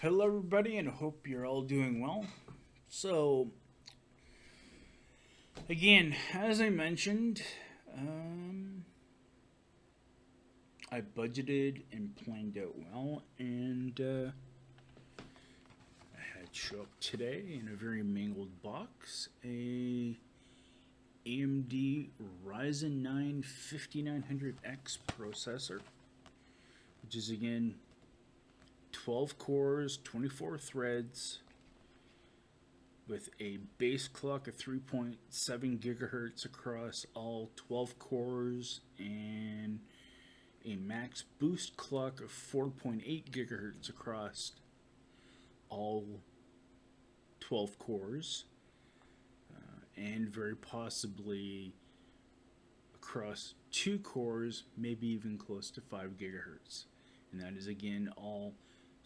Hello, everybody, and hope you're all doing well. So, again, as I mentioned, I budgeted and planned out well, and I had show up today in a very mangled box a AMD Ryzen 9 5900X processor, which is again 12 cores, 24 threads, with a base clock of 3.7 gigahertz across all 12 cores and a max boost clock of 4.8 gigahertz across all 12 cores, and very possibly across 2 cores, maybe even close to 5 gigahertz. And that is again all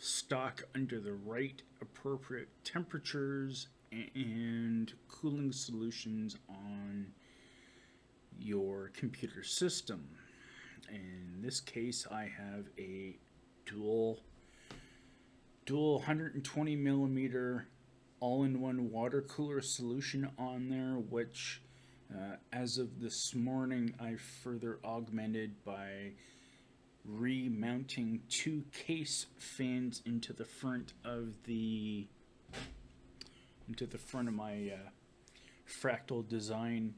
stock under the right appropriate temperatures and cooling solutions on your computer system. In this case, I have a dual 120 millimeter all-in-one water cooler solution on there, which as of this morning I further augmented by remounting 2 case fans into the front of my Fractal Design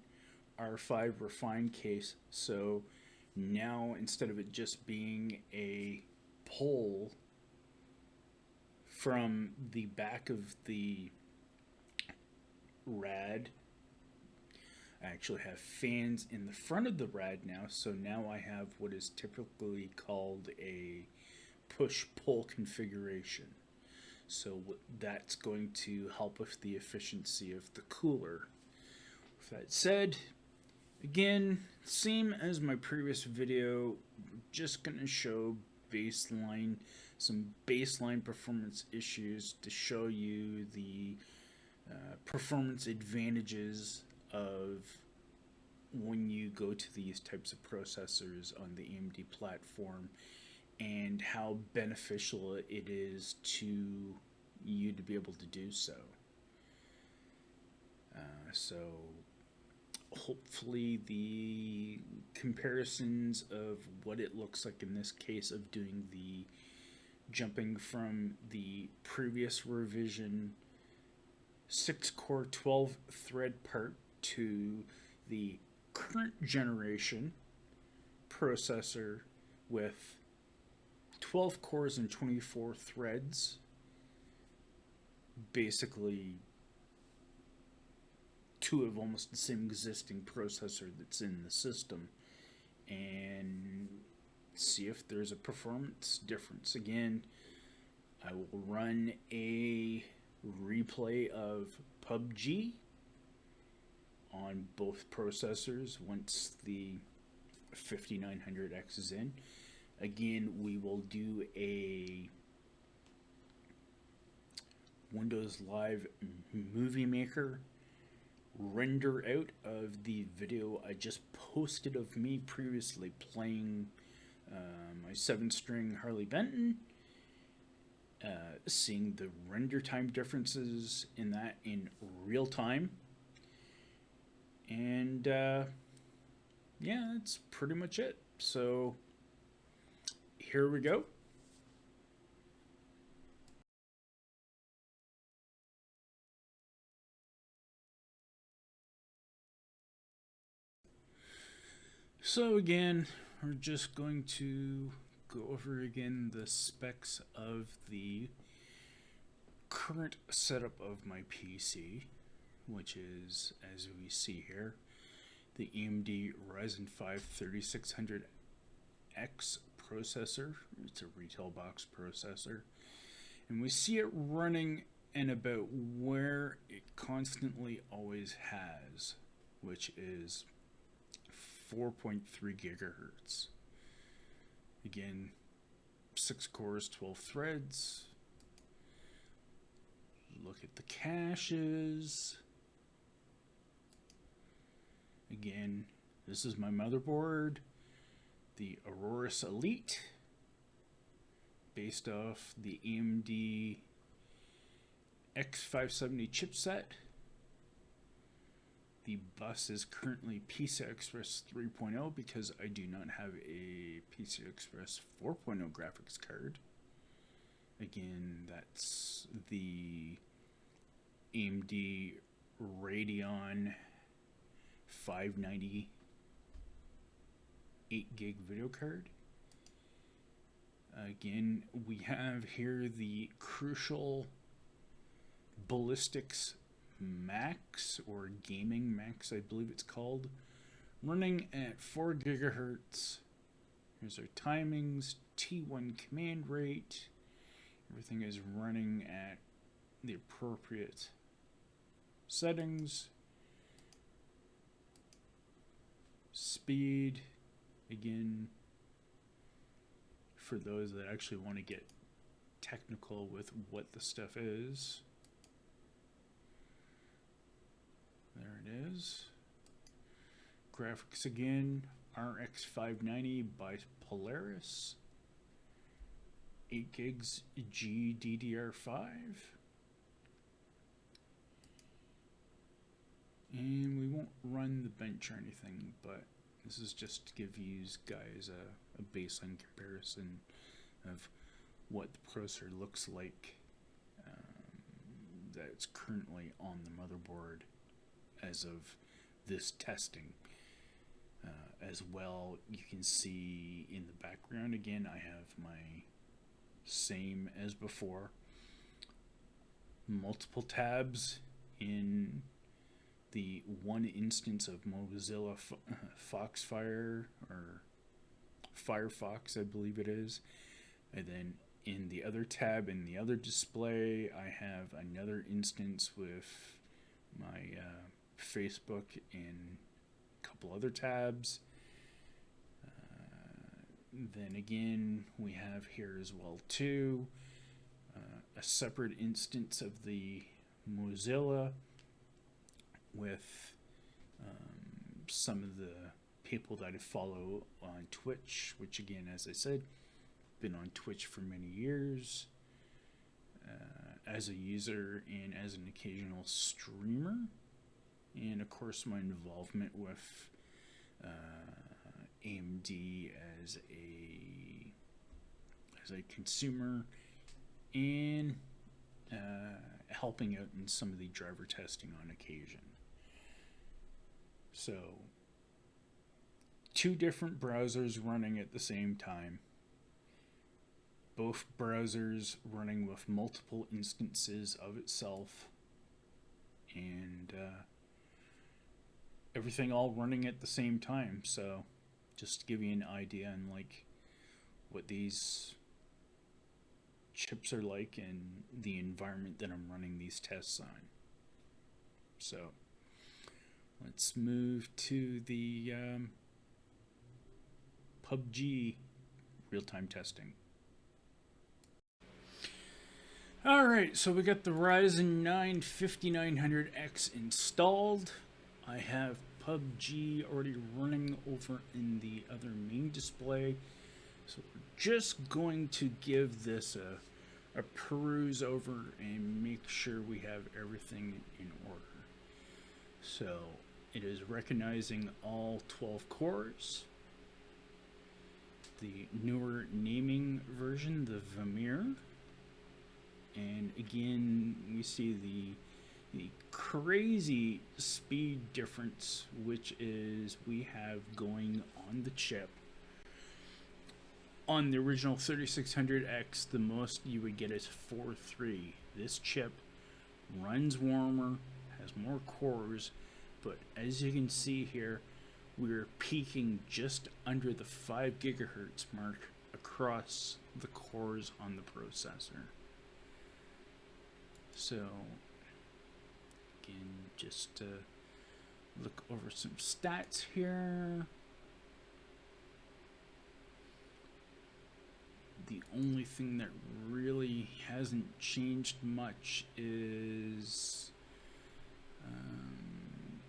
R5 refined case. So now, instead of it just being a pull from the back of the rad, I actually have fans in the front of the rad now. So now I have what is typically called a push-pull configuration. So that's going to help with the efficiency of the cooler. With that said, again, same as my previous video, just going to show some baseline performance issues to show you the performance advantages of when you go to these types of processors on the AMD platform, and how beneficial it is to you to be able to do so. So hopefully the comparisons of what it looks like in this case of doing the jumping from the previous revision 6-core 12 thread part to the current generation processor with 12 cores and 24 threads, basically 2 of almost the same existing processor that's in the system, and see if there's a performance difference. Again, I will run a replay of Pubg on both processors once the 5900X is in. Again, we will do a Windows Live Movie Maker render out of the video I just posted of me previously playing my 7-string Harley Benton, seeing the render time differences in that in real time. And yeah, that's pretty much it. So here we go. So again, we're just going to go over again the specs of the current setup of my PC, which is, as we see here, the AMD Ryzen 5 3600X processor. It's a retail box processor, and we see it running in about where it constantly always has, which is 4.3 gigahertz. Again, 6 cores, 12 threads. Look at the caches. Again, this is my motherboard, the Aurorus Elite based off the AMD X570 chipset. The bus is currently PCI Express 3.0 because I do not have a PCI Express 4.0 graphics card. Again, that's the AMD Radeon 590 8GB video card. Again, we have here the Crucial Ballistics Max, or Gaming Max, I believe it's called, running at 4 gigahertz. Here's our timings, T1 command rate. Everything is running at the appropriate settings. Speed, again, for those that actually want to get technical with what the stuff is. There it is. Graphics again, RX 590 by Polaris. 8 gigs GDDR5. And we won't run the bench or anything, but this is just to give you guys a baseline comparison of what the processor looks like that's currently on the motherboard as of this testing. As well, you can see in the background again, I have my same as before, multiple tabs in the one instance of Mozilla Foxfire, or Firefox I believe it is, and then in the other tab in the other display I have another instance with my Facebook and a couple other tabs. Then again we have here as well too a separate instance of the Mozilla with some of the people that I follow on Twitch, which again, as I said, been on Twitch for many years as a user and as an occasional streamer, and of course my involvement with AMD as a consumer, and helping out in some of the driver testing on occasion. So 2 different browsers running at the same time, both browsers running with multiple instances of itself, and everything all running at the same time. So just to give you an idea on like what these chips are like and the environment that I'm running these tests on. So let's move to the Pubg real-time testing. Alright, so we got the Ryzen 9 5900X installed. I have Pubg already running over in the other main display. So we're just going to give this a peruse over and make sure we have everything in order. So it is recognizing all 12 cores. The newer naming version, the Vermeer. And again, we see the crazy speed difference, which is we have going on the chip. On the original 3600X, the most you would get is 4.3. This chip runs warmer, has more cores, but as you can see here, we're peaking just under the 5 gigahertz mark across the cores on the processor. So again, just to look over some stats here. The only thing that really hasn't changed much is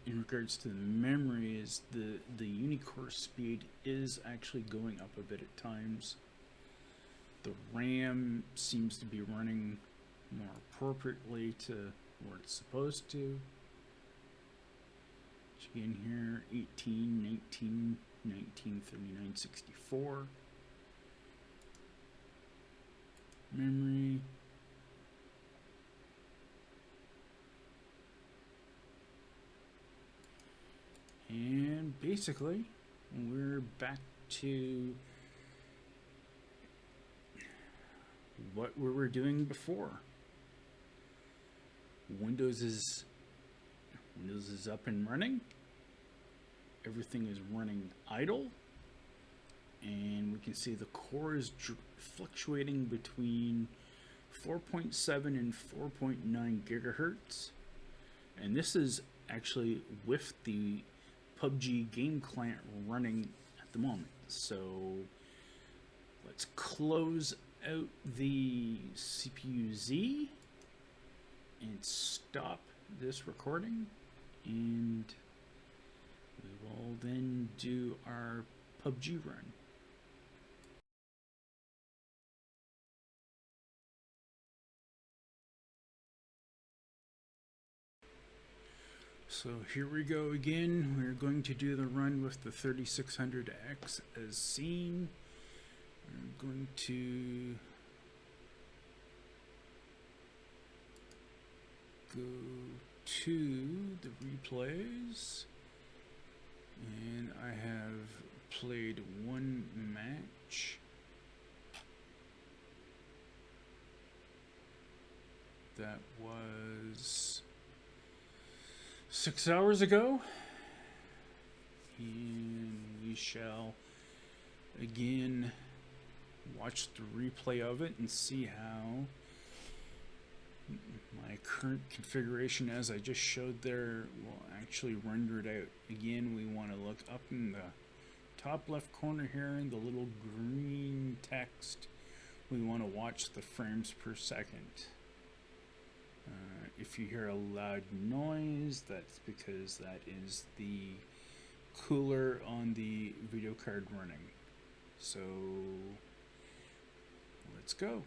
in regards to the memory, is the unicore speed is actually going up a bit at times. The RAM seems to be running more appropriately to where it's supposed to. Again here, 18, 19, 19, 39, 64. Memory. And basically, we're back to what we were doing before. Windows is up and running. Everything is running idle, and we can see the core is fluctuating between 4.7 and 4.9 gigahertz, and this is actually with the Pubg game client running at the moment. So let's close out the CPU-Z and stop this recording, and we will then do our Pubg run. So here we go again. We're going to do the run with the 3600X as seen. I'm going to go to the replays, and I have played one match. That was 6 hours ago, and we shall again watch the replay of it and see how my current configuration, as I just showed there, will actually render it out. Again, we want to look up in the top left corner here in the little green text. We want to watch the frames per second. If you hear a loud noise, that's because that is the cooler on the video card running. So let's go.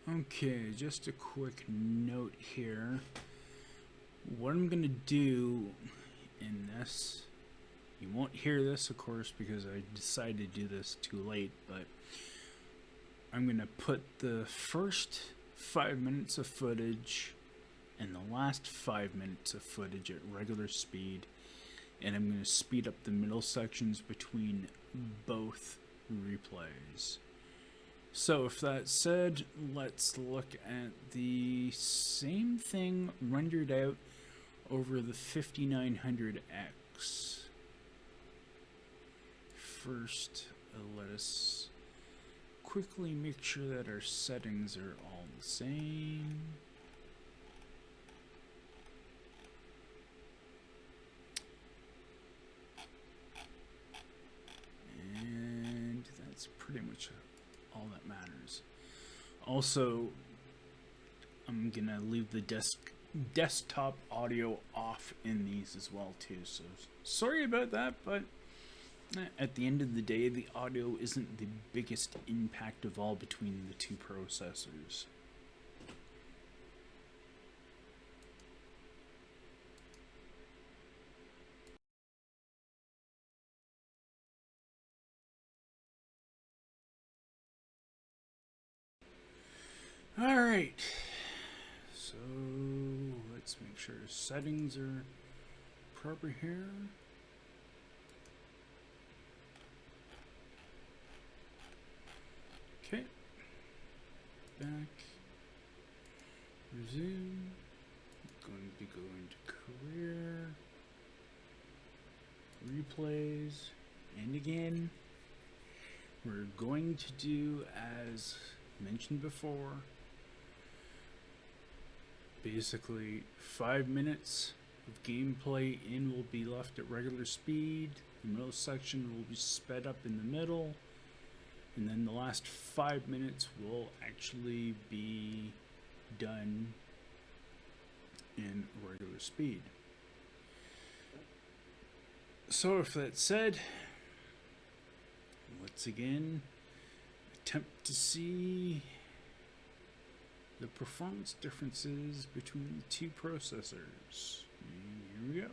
Okay, just a quick note here. What I'm gonna do in this, you won't hear this of course because I decided to do this too late, but I'm gonna put the first 5 minutes of footage and the last 5 minutes of footage at regular speed, and I'm gonna speed up the middle sections between both replays. So with that said, let's look at the same thing rendered out over the 5900X. First, let us quickly make sure that our settings are all the same. And that's pretty much all that matters. Also, I'm gonna leave the desktop audio off in these as well too, so sorry about that, but at the end of the day, the audio isn't the biggest impact of all between the two processors. Alright, so let's make sure settings are proper here. Okay, back, resume, going to go into career, replays, and again, we're going to do as mentioned before, basically 5 minutes of gameplay in will be left at regular speed, the middle section will be sped up in the middle, and then the last 5 minutes will actually be done in regular speed. So with that said, let's again attempt to see the performance differences between the two processors. Here we go.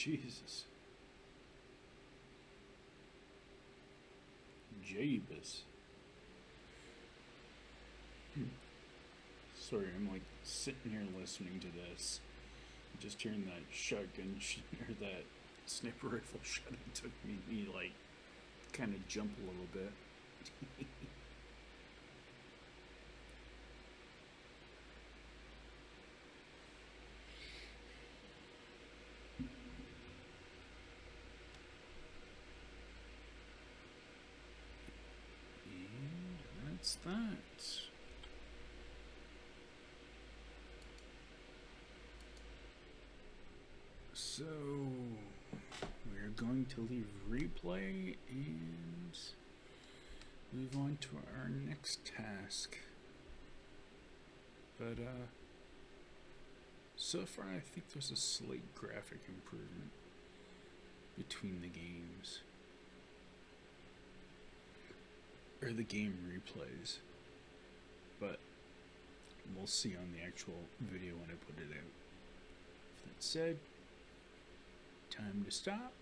Jesus. Jeebus. Sorry, I'm like sitting here listening to this. Just hearing that shotgun or that sniper rifle shot, it took me like kind of jump a little bit. And that's that. So we're going to leave replay and move on to our next task. But so far I think there's a slight graphic improvement between the games. Or the game replays. But we'll see on the actual video when I put it out. That said, time to stop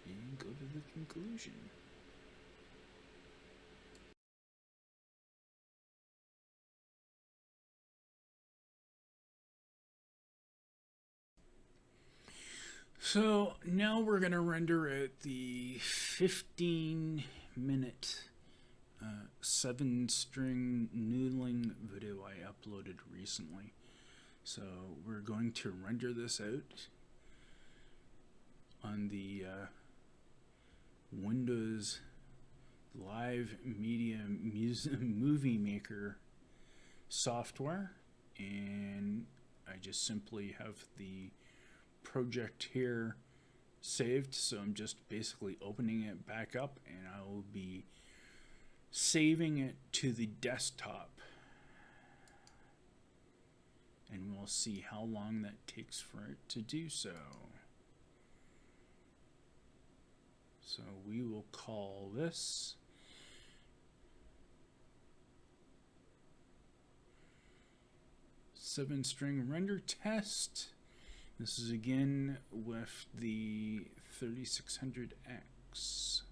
and go to the conclusion. So now we're going to render at the 15-minute 7-string noodling video I uploaded recently. So we're going to render this out on the Windows Live Media Movie Maker software, and I just simply have the project here saved, so I'm just basically opening it back up, and I will be saving it to the desktop, and we'll see how long that takes for it to do so. So we will call this seven-string render test. This is again with the 3600X.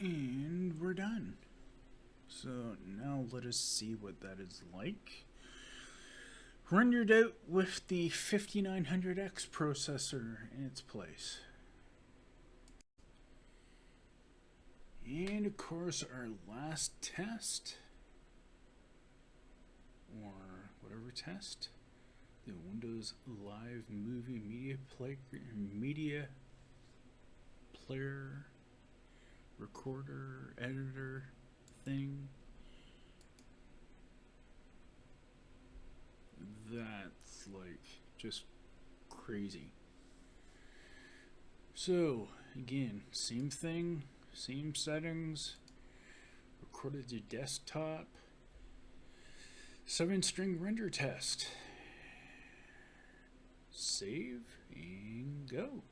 And we're done. So now let us see what that is like. Rendered out with the 5900X processor in its place. And of course our last test, or whatever test, the Windows Live Movie Media Player Recorder Editor thing. That's like just crazy. So again, same thing, same settings, recorded to desktop, 7-string render test. Save and go.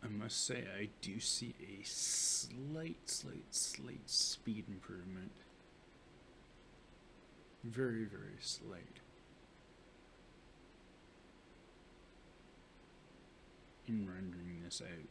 I must say, I do see a slight speed improvement. Very, very slight. In rendering this out.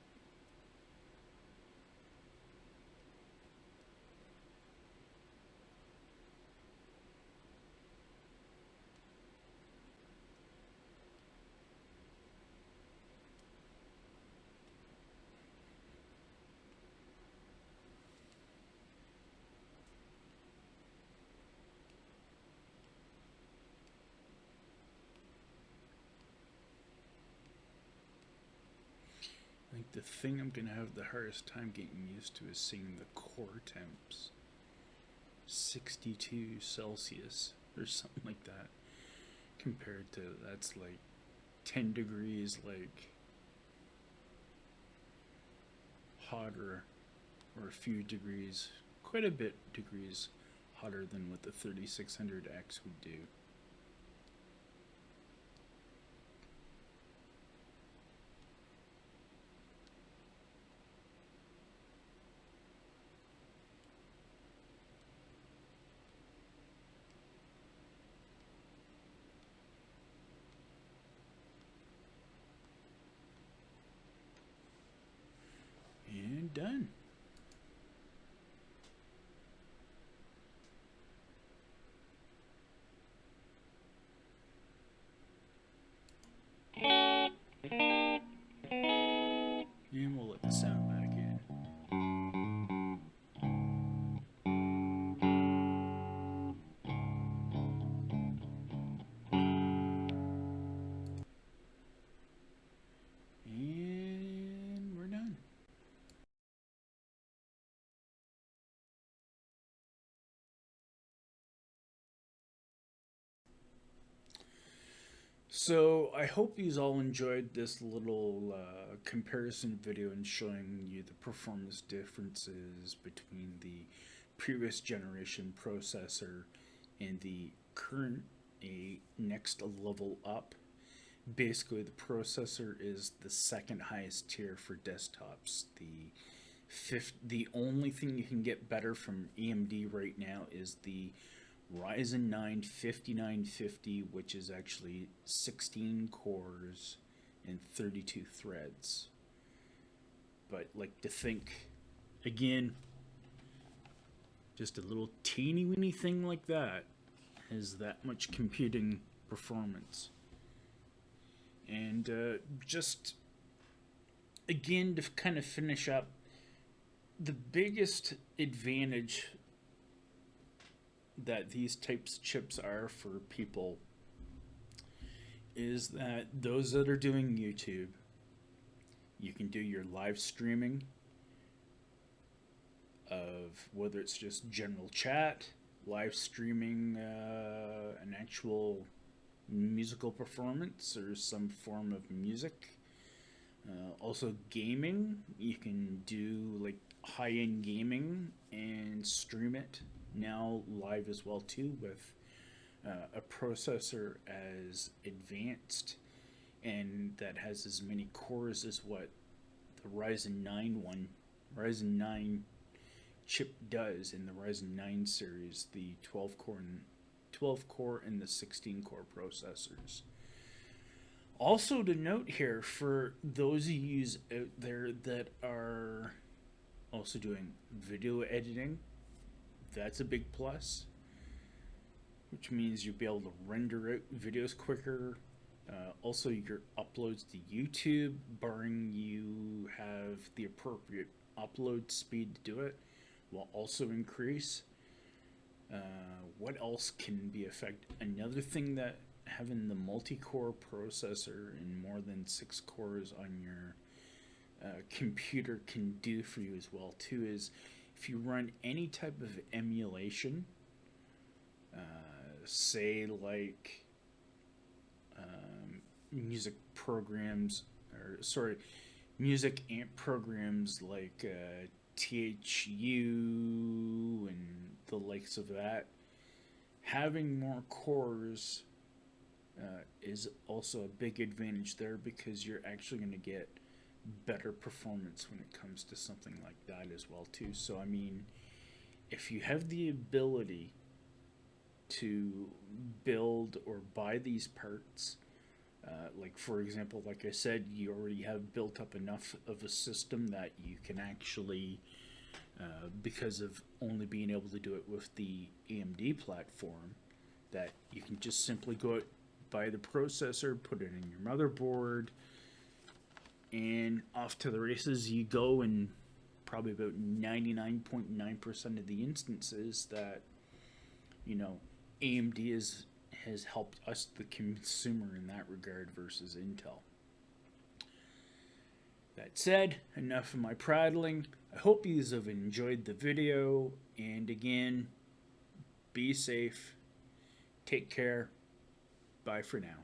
I think the thing I'm going to have the hardest time getting used to is seeing the core temps. 62 Celsius or something like that. Compared to, that's like 10 degrees like hotter, or a few degrees, quite a bit degrees hotter than what the 3600X would do. And done. And we'll let the sound back in. And we're done. So I hope you all enjoyed this little comparison video and showing you the performance differences between the previous generation processor and the current next level up. Basically, the processor is the second highest tier for desktops. The only thing you can get better from AMD right now is the Ryzen 9 5950, which is actually 16 cores and 32 threads. But like, to think, again, just a little teeny weeny thing like that has that much computing performance. And just again, to kind of finish up, the biggest advantage that these types of chips are for people is that those that are doing YouTube, you can do your live streaming of whether it's just general chat, live streaming an actual musical performance or some form of music. Also, gaming, you can do like high-end gaming and stream it now live as well too, with a processor as advanced and that has as many cores as what the Ryzen 9 chip does in the Ryzen 9 series, the 12 core and the 16 core processors. Also to note here, for those of you out there that are also doing video editing, that's a big plus, which means you'll be able to render out videos quicker. Also, your uploads to YouTube, barring you have the appropriate upload speed to do it, will also increase. What else can be affected? Another thing that having the multi-core processor and more than 6 cores on your computer can do for you as well too is if you run any type of emulation, say like music programs, or sorry, music amp programs like THU and the likes of that, having more cores is also a big advantage there, because you're actually going to get better performance when it comes to something like that as well too. So I mean, if you have the ability to build or buy these parts, like for example, like I said, you already have built up enough of a system that you can actually, because of only being able to do it with the AMD platform, that you can just simply go out, buy the processor, put it in your motherboard, and off to the races you go. And probably about 99.9% of the instances that, you know, AMD has helped us, the consumer, in that regard versus Intel. That said, enough of my prattling. I hope you have enjoyed the video, and again, be safe, take care, bye for now.